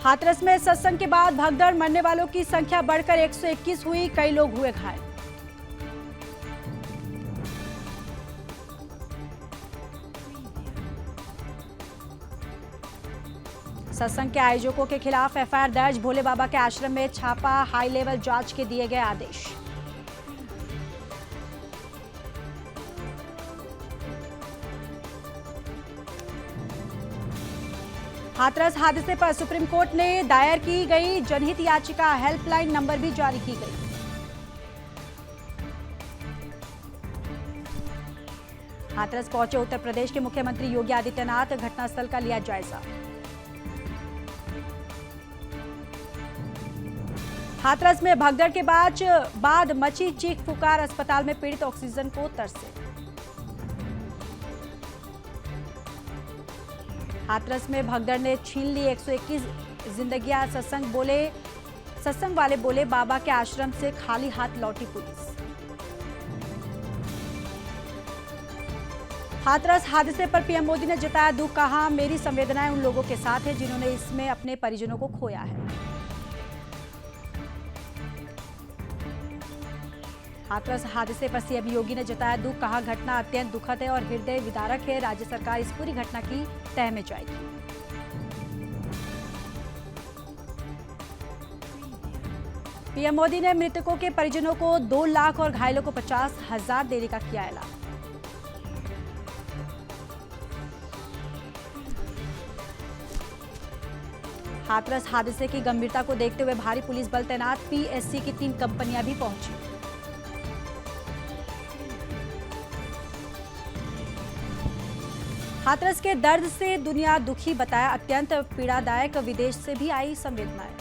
हाथरस में सत्संग के बाद भगदड़, मरने वालों की संख्या बढ़कर 121 हुई, कई लोग हुए घायल। सत्संग के आयोजकों के खिलाफ एफआईआर दर्ज, भोले बाबा के आश्रम में छापा, हाई लेवल जांच के दिए गए आदेश। हाथरस हादसे पर सुप्रीम कोर्ट ने दायर की गई जनहित याचिका, हेल्पलाइन नंबर भी जारी की गई। हाथरस पहुंचे उत्तर प्रदेश के मुख्यमंत्री योगी आदित्यनाथ, घटनास्थल का लिया जायजा। हाथरस में भगदड़ के बाद मची चीख पुकार, अस्पताल में पीड़ित ऑक्सीजन को तरसे। हाथरस में भगदड़ ने छीन ली 121 जिंदगियां, सत्संग वाले बोले बाबा के आश्रम से खाली हाथ लौटी पुलिस। हाथरस हादसे पर पीएम मोदी ने जताया दुख, कहा मेरी संवेदनाएं उन लोगों के साथ है जिन्होंने इसमें अपने परिजनों को खोया है। हाथरस हादसे पर सीएम योगी ने जताया दुख, कहा घटना अत्यंत दुखद है और हृदय विदारक है, राज्य सरकार इस पूरी घटना की तह में जाएगी। पीएम मोदी ने मृतकों के परिजनों को 2 लाख और घायलों को 50,000 देने का किया ऐलान। हाथरस हादसे की गंभीरता को देखते हुए भारी पुलिस बल तैनात, पीएससी की 3 कंपनियां भी पहुंची। हाथरस के दर्द से दुनिया दुखी बताया, अत्यंत पीड़ादायक, विदेश से भी आई संवेदनाएं।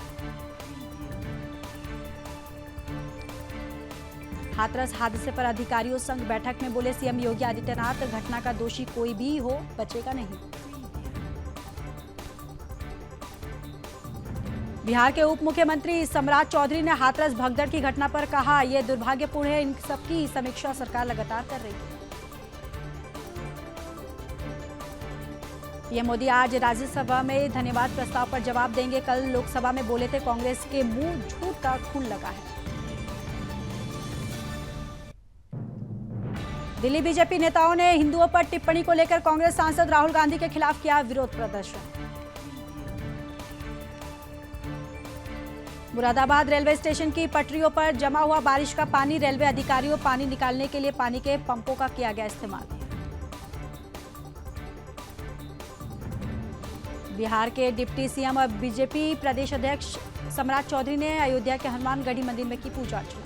हाथरस हादसे पर अधिकारियों संग बैठक में बोले सीएम योगी आदित्यनाथ, घटना का दोषी कोई भी हो बचेगा नहीं। बिहार के उप मुख्यमंत्री सम्राट चौधरी ने हाथरस भगदड़ की घटना पर कहा, यह दुर्भाग्यपूर्ण है, इन सबकी समीक्षा सरकार लगातार कर रही है। पीएम मोदी आज राज्यसभा में धन्यवाद प्रस्ताव पर जवाब देंगे, कल लोकसभा में बोले थे कांग्रेस के मुंह झूठ का खून लगा है। दिल्ली बीजेपी नेताओं ने हिंदुओं पर टिप्पणी को लेकर कांग्रेस सांसद राहुल गांधी के खिलाफ किया विरोध प्रदर्शन। मुरादाबाद रेलवे स्टेशन की पटरियों पर जमा हुआ बारिश का पानी, रेलवे अधिकारियों पानी निकालने के लिए पानी के पंपों का किया गया इस्तेमाल। बिहार के डिप्टी सीएम और बीजेपी प्रदेश अध्यक्ष सम्राट चौधरी ने अयोध्या के हनुमानगढ़ी मंदिर में की पूजा अर्चना।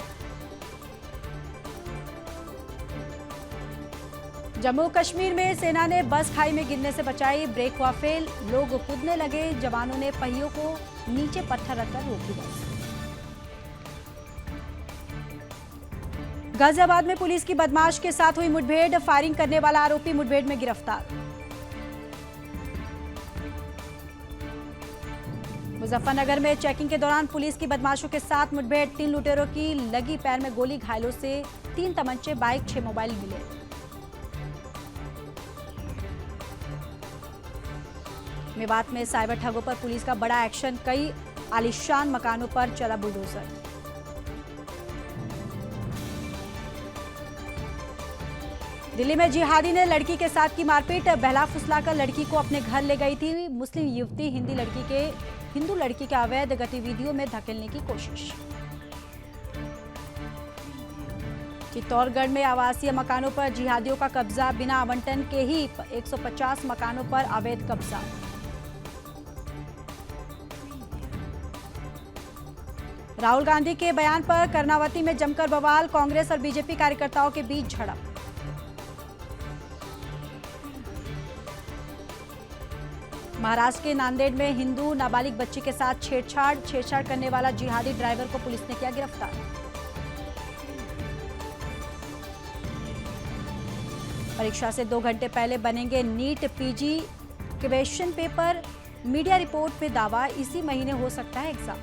जम्मू कश्मीर में सेना ने बस खाई में गिरने से बचाई, ब्रेक हुआ फेल, लोग कूदने लगे, जवानों ने पहियों को नीचे पत्थर रखकर रोकी बस। गाजियाबाद में पुलिस की बदमाश के साथ हुई मुठभेड़, फायरिंग करने वाला आरोपी मुठभेड़ में गिरफ्तार। मुजफ्फरनगर में चेकिंग के दौरान पुलिस की बदमाशों के साथ मुठभेड़, 3 लुटेरों की लगी पैर में गोली, घायलों से 3 तमंचे, बाइक, 6 मोबाइल मिले। मेवात में साइबर ठगों पर पुलिस का बड़ा एक्शन, कई आलीशान मकानों पर चला बुलडोजर। दिल्ली में जिहादी ने लड़की के साथ की मारपीट, बहला फुसलाकर लड़की को अपने घर ले गई थी मुस्लिम युवती, हिंदू लड़की के अवैध गतिविधियों में धकेलने की कोशिश। चित्तौड़गढ़ में आवासीय मकानों पर जिहादियों का कब्जा, बिना आवंटन के ही 150 मकानों पर अवैध कब्जा। राहुल गांधी के बयान पर कर्नावती में जमकर बवाल, कांग्रेस और बीजेपी कार्यकर्ताओं के बीच झड़प। महाराष्ट्र के नांदेड़ में हिंदू नाबालिग बच्ची के साथ छेड़छाड़ करने वाला जिहादी ड्राइवर को पुलिस ने किया गिरफ्तार। परीक्षा से 2 घंटे पहले बनेंगे NEET PG question paper, media report पे दावा, इसी महीने हो सकता है एग्जाम।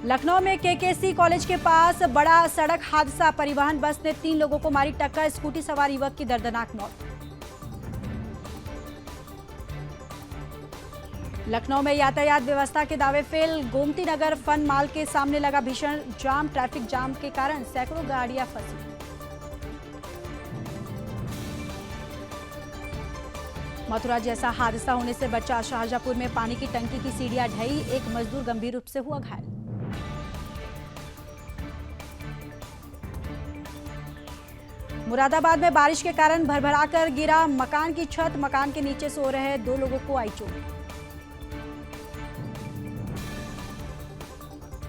लखनऊ में केकेसी कॉलेज के पास बड़ा सड़क हादसा, परिवहन बस ने 3 लोगों को मारी टक्कर, स्कूटी सवार युवक की दर्दनाक मौत। लखनऊ में यातायात व्यवस्था के दावे फेल। गोमती नगर फन माल के सामने लगा भीषण जाम। ट्रैफिक जाम के कारण सैकड़ों गाड़ियां फंसी। मथुरा जैसा हादसा होने से बचा। शाहजहांपुर में पानी की टंकी की सीढ़ियां ढही। एक मजदूर गंभीर रूप से हुआ घायल। मुरादाबाद में बारिश के कारण भरभराकर गिरा मकान की छत। मकान के नीचे सो रहे 2 लोगों को आई चोट।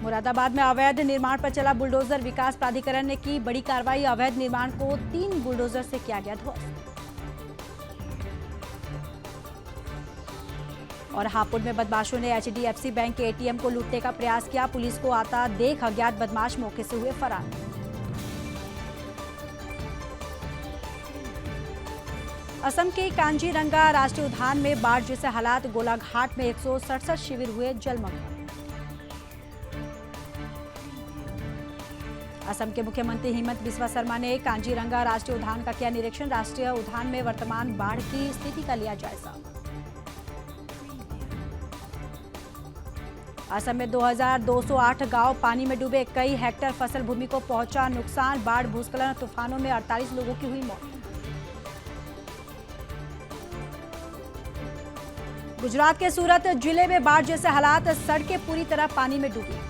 मुरादाबाद में अवैध निर्माण पर चला बुलडोजर। विकास प्राधिकरण ने की बड़ी कार्रवाई। अवैध निर्माण को 3 बुलडोजर से किया गया ध्वस्त। और हापुड़ में बदमाशों ने एचडीएफसी बैंक के एटीएम को लूटने का प्रयास किया। पुलिस को आता देख अज्ञात बदमाश मौके से हुए फरार। असम के कांजीरंगा राष्ट्रीय उद्यान में बाढ़ जैसे हालात। गोलाघाट में 167 शिविर हुए जलमग्न। असम के मुख्यमंत्री हेमंत बिस्वा शर्मा ने कांजीरंगा राष्ट्रीय उद्यान का किया निरीक्षण। राष्ट्रीय उद्यान में वर्तमान बाढ़ की स्थिति का लिया जायजा। असम में 2208 गांव पानी में डूबे। कई हेक्टेयर फसल भूमि को पहुंचा नुकसान। बाढ़, भूस्खलन, तूफानों में 48 लोगों की हुई मौत। गुजरात के सूरत जिले में बाढ़ जैसे हालात। सड़कें पूरी तरह पानी में डूबी।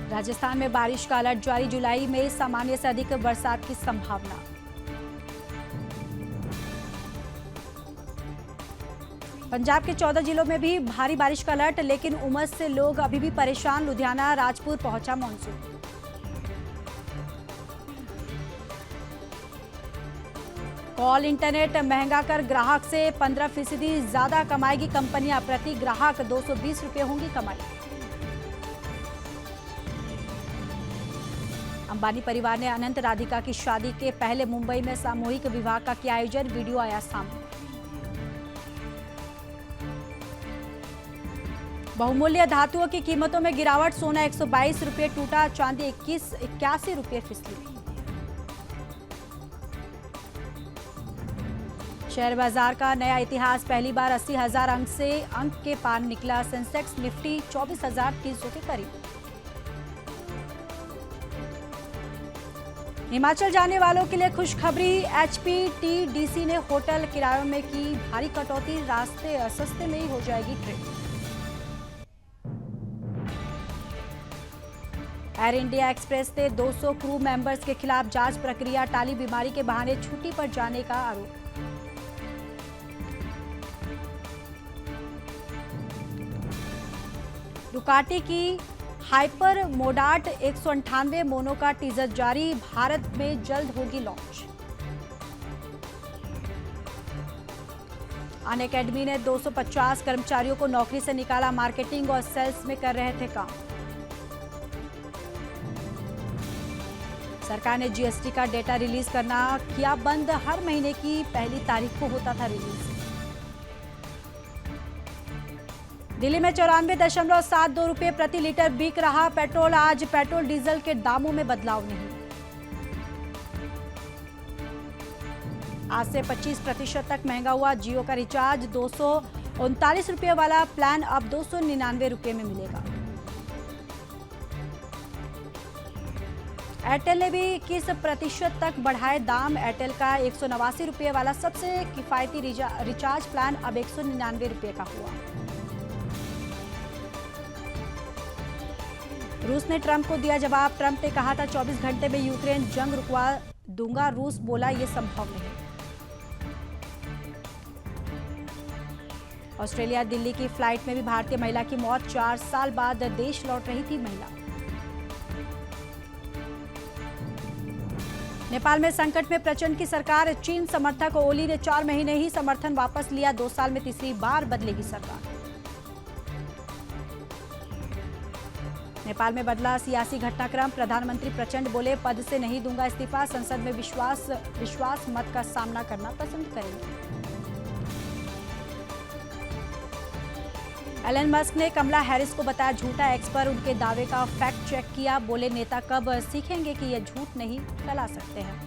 राजस्थान में बारिश का अलर्ट जारी। जुलाई में सामान्य से अधिक बरसात की संभावना। पंजाब के 14 जिलों में भी भारी बारिश का अलर्ट, लेकिन उमस से लोग अभी भी परेशान। लुधियाना, राजपुर पहुंचा मॉनसून। कॉल इंटरनेट महंगा कर ग्राहक से 15% ज्यादा कमाएगी कंपनियां। प्रति ग्राहक 220 रुपये होंगी कमाई। अंबानी परिवार ने अनंत राधिका की शादी के पहले मुंबई में सामूहिक विवाह का किया आयोजन। वीडियो आया सामने। बहुमूल्य धातुओं की कीमतों में गिरावट। सोना 122 रुपये टूटा। चांदी 81 रुपये फिसली। शेयर बाजार का नया इतिहास। पहली बार 80,000 अंक के पार निकला। सेंसेक्स निफ्टी 24,300 के करीब। हिमाचल जाने वालों के लिए खुशखबरी। एचपीटीडीसी ने होटल किरायों में की भारी कटौती। रास्ते सस्ते में ही हो जाएगी ट्रेन। एयर इंडिया एक्सप्रेस से 200 क्रू मेंबर्स के खिलाफ जांच प्रक्रिया टाली। बीमारी के बहाने छुट्टी पर जाने का आरोप। डुकाटी की हाइपर मोडाट 198 मोनो का टीजर जारी। भारत में जल्द होगी लॉन्च। अनअकैडमी ने 250 कर्मचारियों को नौकरी से निकाला। मार्केटिंग और सेल्स में कर रहे थे काम। सरकार ने जीएसटी का डेटा रिलीज करना किया बंद। हर महीने की पहली तारीख को होता था रिलीज। दिल्ली में 94.72 रुपये प्रति लीटर बिक रहा पेट्रोल। आज पेट्रोल डीजल के दामों में बदलाव नहीं। आज से 25% तक महंगा हुआ जियो का रिचार्ज। 239 रुपये वाला प्लान अब 299 रुपये में मिलेगा। एयरटेल ने भी 21% तक बढ़ाए दाम। एयरटेल का 189 रुपये वाला सबसे किफायती रिचार्ज प्लान अब 199 रुपये का हुआ। रूस ने ट्रंप को दिया जवाब। ट्रंप ने कहा था 24 घंटे में यूक्रेन जंग रुकवा दूंगा। रूस बोला यह संभव नहीं। ऑस्ट्रेलिया दिल्ली की फ्लाइट में भी भारतीय महिला की मौत। 4 साल बाद देश लौट रही थी महिला। नेपाल में संकट में प्रचंड की सरकार। चीन समर्थक ओली ने 4 महीने ही समर्थन वापस लिया। 2 साल में तीसरी बार बदलेगी सरकार। नेपाल में बदला सियासी घटनाक्रम। प्रधानमंत्री प्रचंड बोले पद से नहीं दूंगा इस्तीफा। संसद में विश्वास मत का सामना करना पसंद करेंगे। एलन मस्क ने कमला हैरिस को बताया झूठा, एक्स पर उनके दावे का फैक्ट चेक किया। बोले नेता कब सीखेंगे कि ये झूठ नहीं फैला सकते हैं।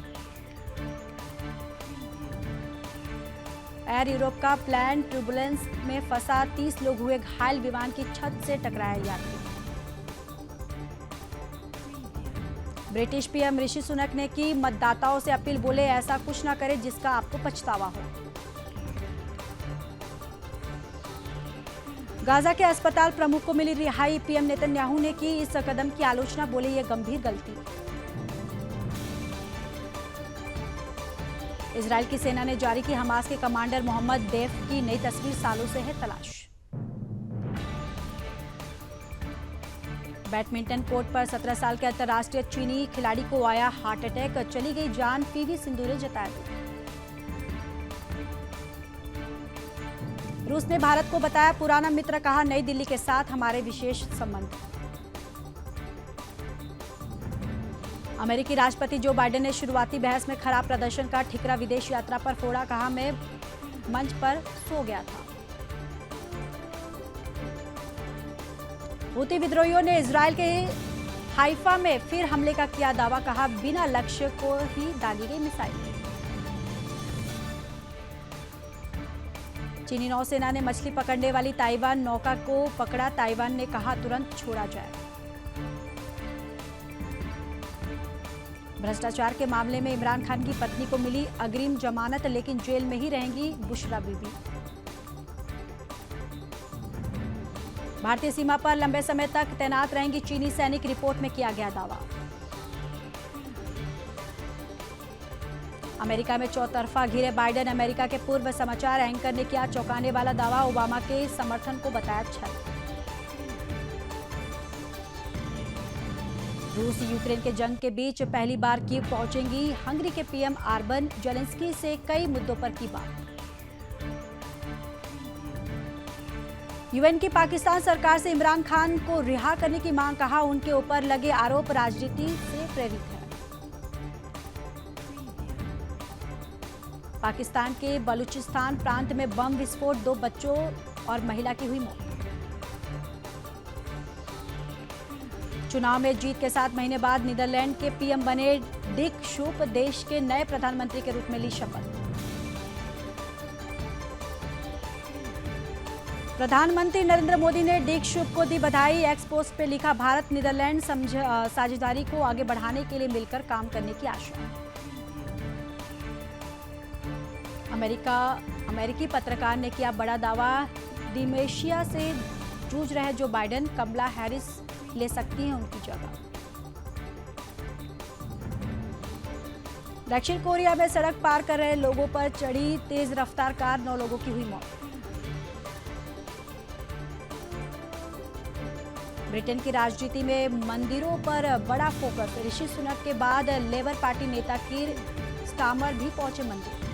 एयर यूरोप का प्लेन टर्बुलेंस में फंसा, 30 लोग हुए घायल। विमान की छत से टकराया यात्री। ब्रिटिश पीएम ऋषि सुनक ने की मतदाताओं से अपील, बोले ऐसा कुछ ना करें जिसका आपको पछतावा हो। गाजा के अस्पताल प्रमुख को मिली रिहाई, पीएम नेतन्याहू ने की इस कदम की आलोचना, बोले ये गंभीर गलती। इजरायल की सेना ने जारी की हमास के कमांडर मोहम्मद देफ की नई तस्वीर, सालों से है तलाश। बैडमिंटन कोर्ट पर 17 साल के अंतर्राष्ट्रीय चीनी खिलाड़ी को आया हार्ट अटैक, चली गई जान, पीवी सिंधु ने जताया। रूस ने भारत को बताया पुराना मित्र, कहा नई दिल्ली के साथ हमारे विशेष संबंध। अमेरिकी राष्ट्रपति जो बाइडेन ने शुरुआती बहस में खराब प्रदर्शन का ठिकरा, विदेश यात्रा पर फोड़ा, कहा मैं मंच पर सो गया था। हूती विद्रोहियों ने इजरायल के हाइफा में फिर हमले का किया दावा, कहा बिना लक्ष्य को ही दागी गई मिसाइल। चीनी नौसेना ने मछली पकड़ने वाली ताइवान नौका को पकड़ा, ताइवान ने कहा तुरंत छोड़ा जाए। भ्रष्टाचार के मामले में इमरान खान की पत्नी को मिली अग्रिम जमानत, लेकिन जेल में ही रहेंगी बुशरा बीबी। भारतीय सीमा पर लंबे समय तक तैनात रहेंगी चीनी सैनिक, रिपोर्ट में किया गया दावा। अमेरिका में चौतरफा घिरे बाइडेन, अमेरिका के पूर्व समाचार एंकर ने किया चौंकाने वाला दावा, ओबामा के समर्थन को बताया छल। रूस यूक्रेन के जंग के बीच पहली बार कीव पहुंचेंगी हंगरी के पीएम आर्बन, जेलेंस्की से कई मुद्दों पर की बात। यूएन की पाकिस्तान सरकार से इमरान खान को रिहा करने की मांग, कहा उनके ऊपर लगे आरोप राजनीति से प्रेरित है। पाकिस्तान के बलूचिस्तान प्रांत में बम विस्फोट, 2 बच्चों और महिला की हुई मौत। चुनाव में जीत के 7 महीने बाद नीदरलैंड के पीएम बने डिक शूप, देश के नए प्रधानमंत्री के रूप में ली शपथ। प्रधानमंत्री नरेंद्र मोदी ने डिक शूप को दी बधाई, एक्स पोस्ट पे लिखा भारत नीदरलैंड साझेदारी को आगे बढ़ाने के लिए मिलकर काम करने की आशा। अमेरिकी पत्रकार ने किया बड़ा दावा, डिमेंशिया से जूझ रहे जो बाइडेन, कमला हैरिस ले सकती हैं उनकी जगह। दक्षिण कोरिया में सड़क पार कर रहे लोगों पर चढ़ी तेज रफ्तार कार, 9 लोगों की हुई मौत। ब्रिटेन की राजनीति में मंदिरों पर बड़ा फोकस, ऋषि सुनक के बाद लेबर पार्टी नेता कीर स्टारमर भी पहुंचे मंदिर।